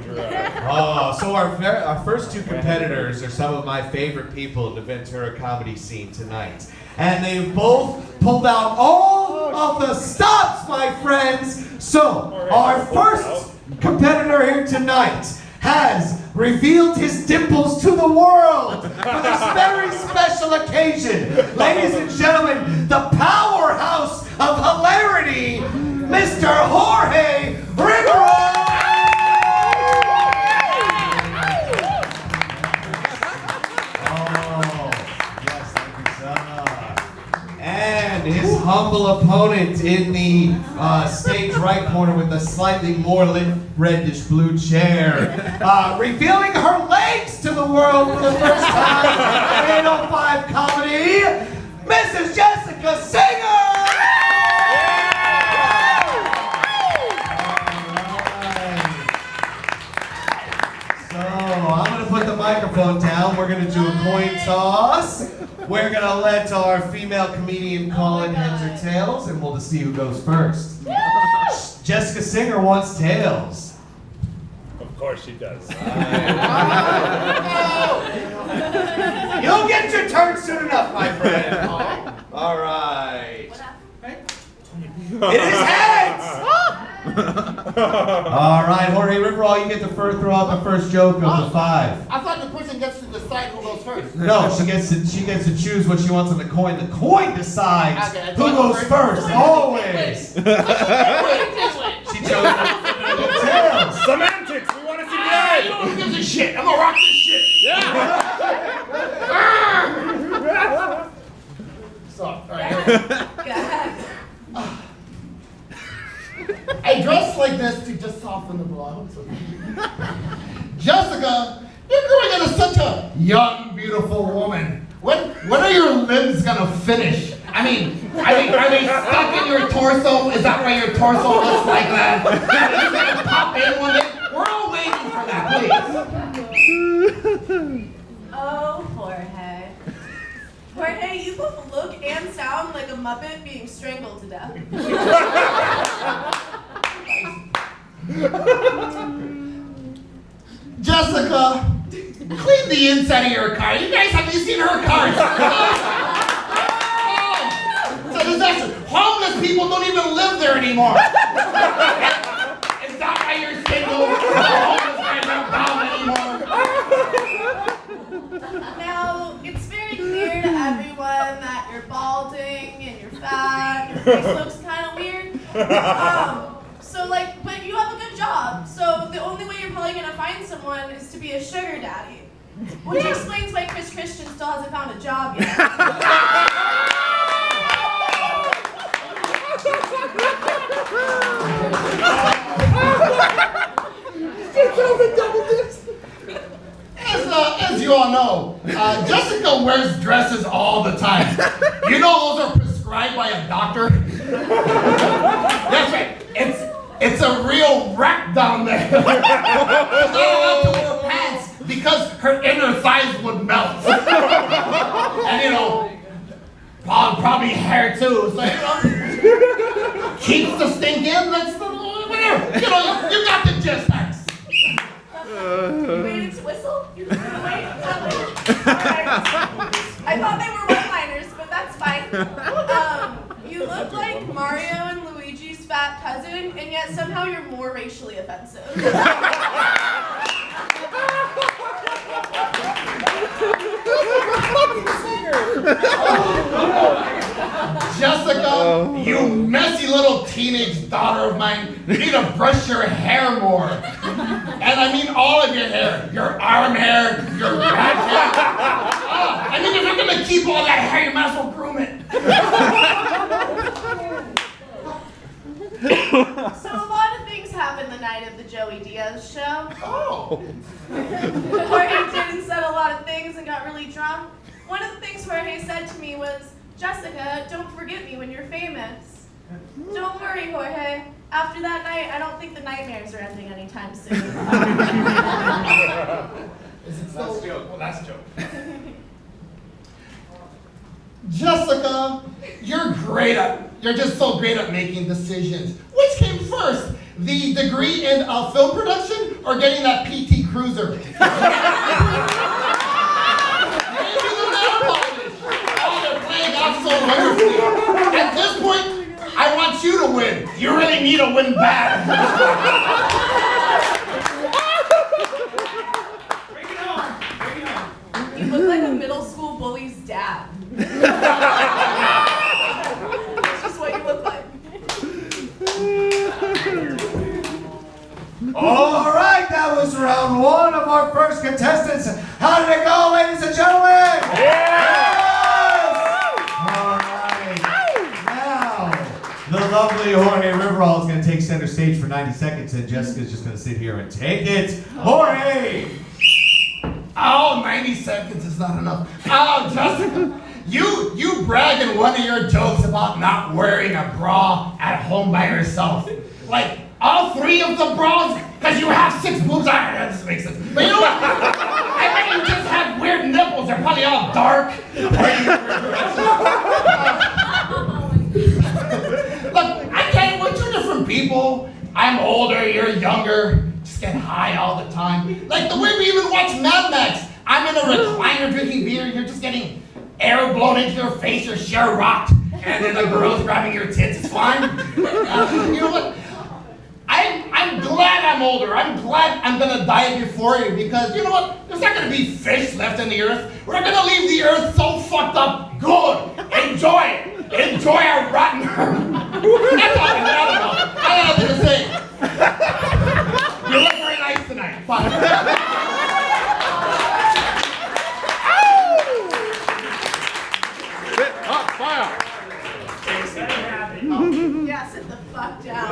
So our first two competitors are some of my favorite people in the Ventura comedy scene tonight. And they've both pulled out all of the stops, my friends. So, our first competitor here tonight has revealed his dimples to the world for this very special occasion. Ladies and gentlemen, the powerhouse of hilarity, Mr. Jorge Rivera! His humble opponent in the stage right corner with a slightly more lit reddish blue chair, revealing her legs to the world for the first time in 805 Comedy, Mrs. Jessica Singer! So I'm going to put the microphone down. We're going to do a coin toss. We're going to let our female comedian call in heads or tails, and we'll just see who goes first. Jessica Singer wants tails. Of course she does. You'll get your turn soon enough, my friend. All right. It is heads! All right, Jorge Riverall, you get to throw out the first joke of the 5. I thought the person gets to decide who goes first. No, she gets to choose what she wants on the coin. The coin decides who goes first, always. She chose the tails. Semantics, we want to see blood. Who gives a shit? I'm gonna rock this shit. Yeah. So, all right. I dress like this to just soften the blow. Jessica, you're growing into such a young, beautiful woman. When are your limbs gonna finish? I mean, are they stuck in your torso? Is that why your torso looks like that? Are you gonna pop in one day? We're all waiting for that, please. Oh, Jorge. Jorge, you both look and sound like a Muppet being strangled to death. Jessica, clean the inside of your car. You guys, have you seen her car? It's a disaster. Homeless people don't even live there anymore. Is that why you're single? The homeless guys aren't down anymore. Now, it's very clear to everyone that you're balding and you're fat, your face looks kind of weird. But you have a good job, so the only way you're probably gonna find someone is to be a sugar daddy. Which explains why Chris Christian still hasn't found a job yet. As you all know, Jessica wears dresses all the time. You know those are prescribed by a doctor? That's right. It's a real wreck down there. She's not allowed to wear pants because her inner thighs would melt. And probably hair too. So keeps the stink in. That's the whatever. You got the gist. Thanks. You waited to whistle? You were gonna wait? I thought they were one-liners, but that's fine. You look like Mario and Luigi's fat cousin, and yet somehow you're more racially offensive. Jessica, you messy little teenage daughter of mine, you need to brush your hair more. And I mean all of your hair. Your arm hair, your back hair. If you're gonna keep all that hair, you might as well groom it. So a lot of things happened the night of the Joey Diaz show. Oh. Jorge did and said a lot of things and got really drunk. One of the things Jorge said to me was, Jessica, don't forget me when you're famous. Don't worry, Jorge. After that night, I don't think the nightmares are ending anytime soon. Last joke. Last joke. Jessica, you're just so great at making decisions. Which came first, the degree in film production or getting that PT Cruiser? Maybe the nail polish. Oh, they're playing off so wonderfully. At this point, I want you to win. You really need to win bad. You look like a middle school bully's dad. That's just what you look like. All right, that was round one of our first contestants. How did it go, ladies and gentlemen? Yes! All right. Now, the lovely Jorge Riverall is going to take center stage for 90 seconds, and Jessica's just going to sit here and take it. Jorge! Oh, 90 seconds is not enough. Oh, Jessica, you brag in one of your jokes about not wearing a bra at home by yourself. Like, all three of the bras, because you have 6 boobs. That doesn't make sense. But you know what? I bet you just have weird nipples. They're probably all dark. Look, I tell you, we're 2 different people. I'm older, you're younger. Just get high all the time. Like the way we even watch Mad Max. I'm in a recliner drinking beer, you're just getting air blown into your face, your share rocked, and then the girl's grabbing your tits. It's fine. You know what? I'm glad I'm older. I'm glad I'm gonna die before you, because you know what? There's not gonna be fish left in the earth. We're gonna leave the earth so fucked up. Good. Enjoy it. Enjoy our rotten earth. That's all I'm mad about. I have nothing to say. You look very nice tonight. Fine. Fire! Yeah, sit the fuck down.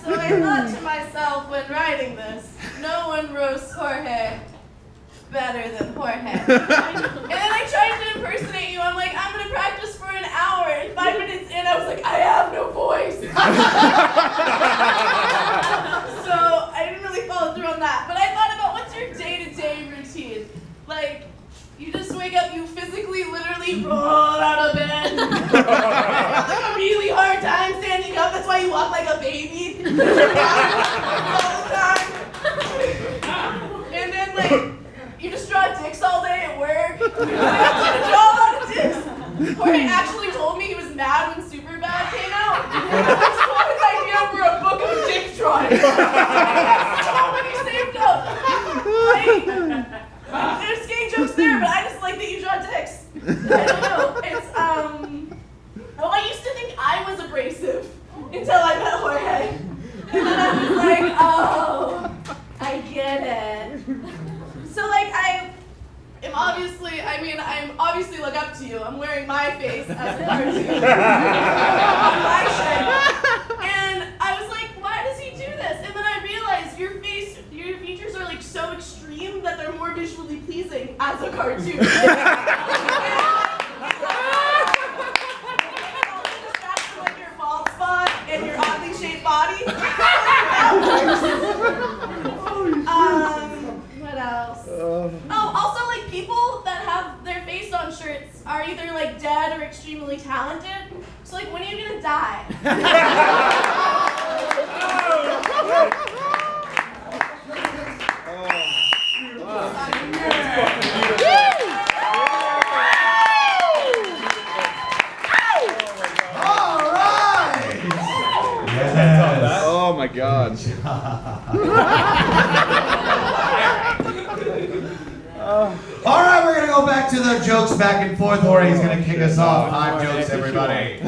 So I thought to myself when writing this, no one roasts Jorge better than Jorge. And then I tried to impersonate you. I'm like, I'm gonna practice for an hour. And 5 minutes in, I was like, I have no voice. So I didn't really follow through on that. But I thought about what's your day-to-day routine? Like, you just wake up, you physically, literally roll out of bed. You have like a really hard time standing up. That's why you walk like a baby. All the time. And then, like, you just draw dicks all day at work. You draw a lot of dicks. Jorge actually told me he was mad when Superbad came out. I stole his idea for a book of dick drawing. So many saved up. There's gay jokes there, but I just like that you draw dicks. I don't know. It's, oh, I used to think I was abrasive until I met Jorge. And then I was like, oh, I get it. So, like, I'm obviously look up to you. I'm wearing my face as a cartoon. My shirt. And I was like, why does he do this? And then I realized your features are like so extreme that they're more visually pleasing as a cartoon. Like your bald spot and your oddly shaped body. What else? Oh, also like people that have their face on shirts are either like dead or extremely talented. So like, when are you gonna die? Oh my God. All right, we're going to go back to the jokes back and forth. Jorge's going to kick us off. 5 jokes, everybody.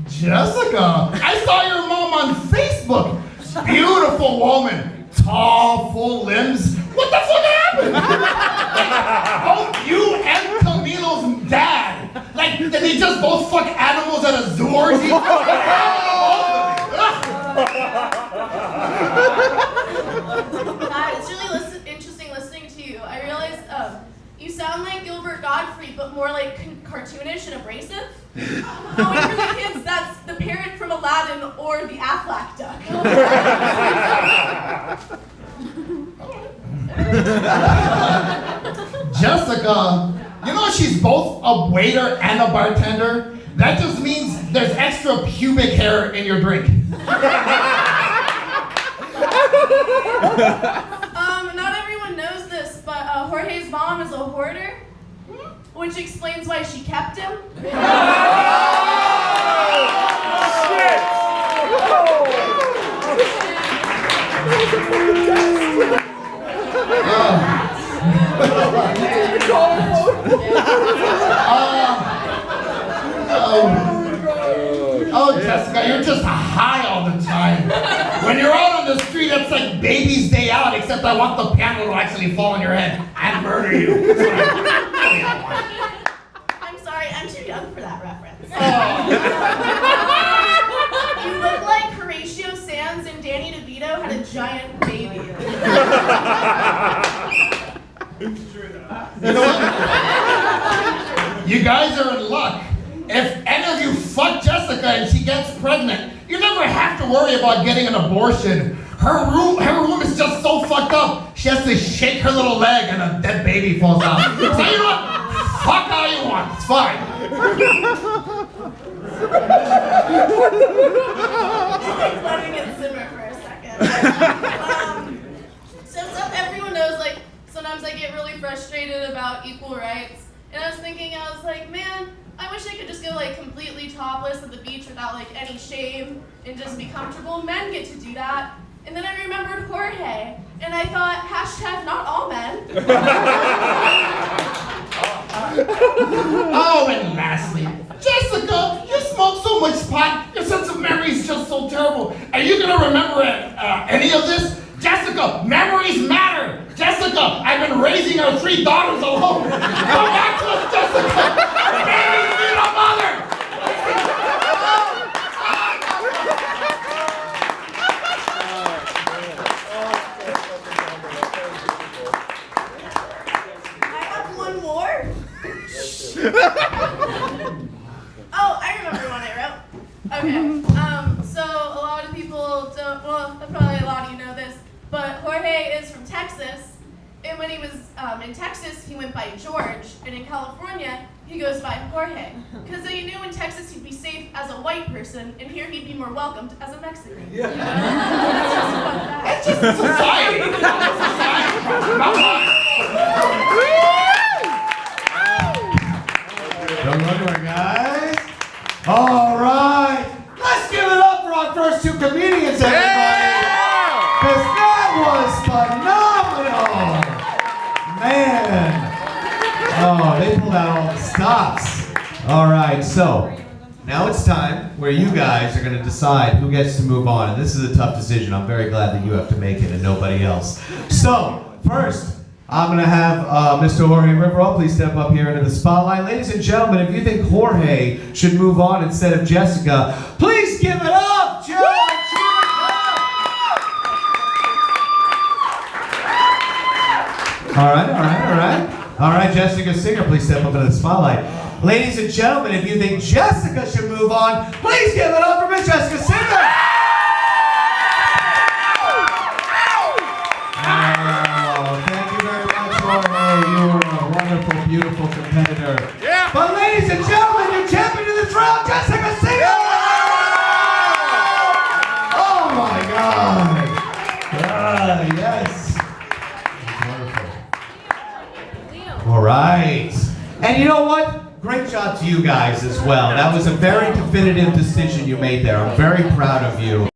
Jessica, I saw your mom on Facebook. Beautiful woman. Tall, full limbs. What the fuck happened? Both you and Camilo's dad. Like, did they just both fuck animals at a zoo orgy? It's really interesting listening to you. I realized you sound like Gilbert Gottfried, but more like cartoonish and abrasive. Oh, and for the kids, that's the parrot from Aladdin or the Aflac duck. Jessica, you know she's both a waiter and a bartender? That just means there's extra pubic hair in your drink. Not everyone knows this, but Jorge's mom is a hoarder, which explains why she kept him. Oh, Jessica, you're just high all the time. When you're out on the street, it's like baby's day out, except I want the piano to actually fall on your head and murder you. I'm sorry, I'm too young for that reference. Oh. You look like Horatio Sands and Danny DeVito had a giant baby. You know what? You guys are in luck. If any of you fuck Jessica and she gets pregnant, you never have to worry about getting an abortion. Her room is just so fucked up, she has to shake her little leg and a dead baby falls out. So you know what? Fuck all you want, it's fine. Letting it simmer for a second. So everyone knows, like, sometimes I get really frustrated about equal rights. And I was thinking, I was like, man, I wish I could just go like completely topless at the beach without like any shame and just be comfortable. Men get to do that. And then I remembered Jorge, and I thought, hashtag not all men. Oh, and lastly, Jessica, you smoke so much pot, your sense of memory is just so terrible. Are you gonna remember any of this? Jessica, memories matter. Jessica, I've been raising our 3 daughters alone. Come back to us, Jessica. Babies need a mother. I have one more. Oh, I remember one I wrote. Okay. So a lot of people don't. Well, probably a lot of you know this, but Jorge is from Texas, and when he was in Texas, he went by George, and in California, he goes by Jorge, because he knew in Texas he'd be safe as a white person, and here he'd be more welcomed as a Mexican. Yeah. That's just a fun fact. It's just society. Don't look at guys. All right. Let's give it up for our first 2 comedians, everybody. Because that was phenomenal. Man. Oh, they pulled out all the stops. All right, so now it's time where you guys are going to decide who gets to move on. And this is a tough decision. I'm very glad that you have to make it and nobody else. So, first, I'm going to have Mr. Jorge Rivero, please step up here into the spotlight. Ladies and gentlemen, if you think Jorge should move on instead of Jessica, please give it up, Joe! All right, Jessica Singer, please step up into the spotlight. Ladies and gentlemen, if you think Jessica should move on, please give it up for Miss Jessica Singer! Wonderful, beautiful competitor. Yeah. But ladies and gentlemen, your champion of this round, Jessica Singer! Oh my God! Yes. Wonderful. All right. And you know what? Great job to you guys as well. That was a very definitive decision you made there. I'm very proud of you.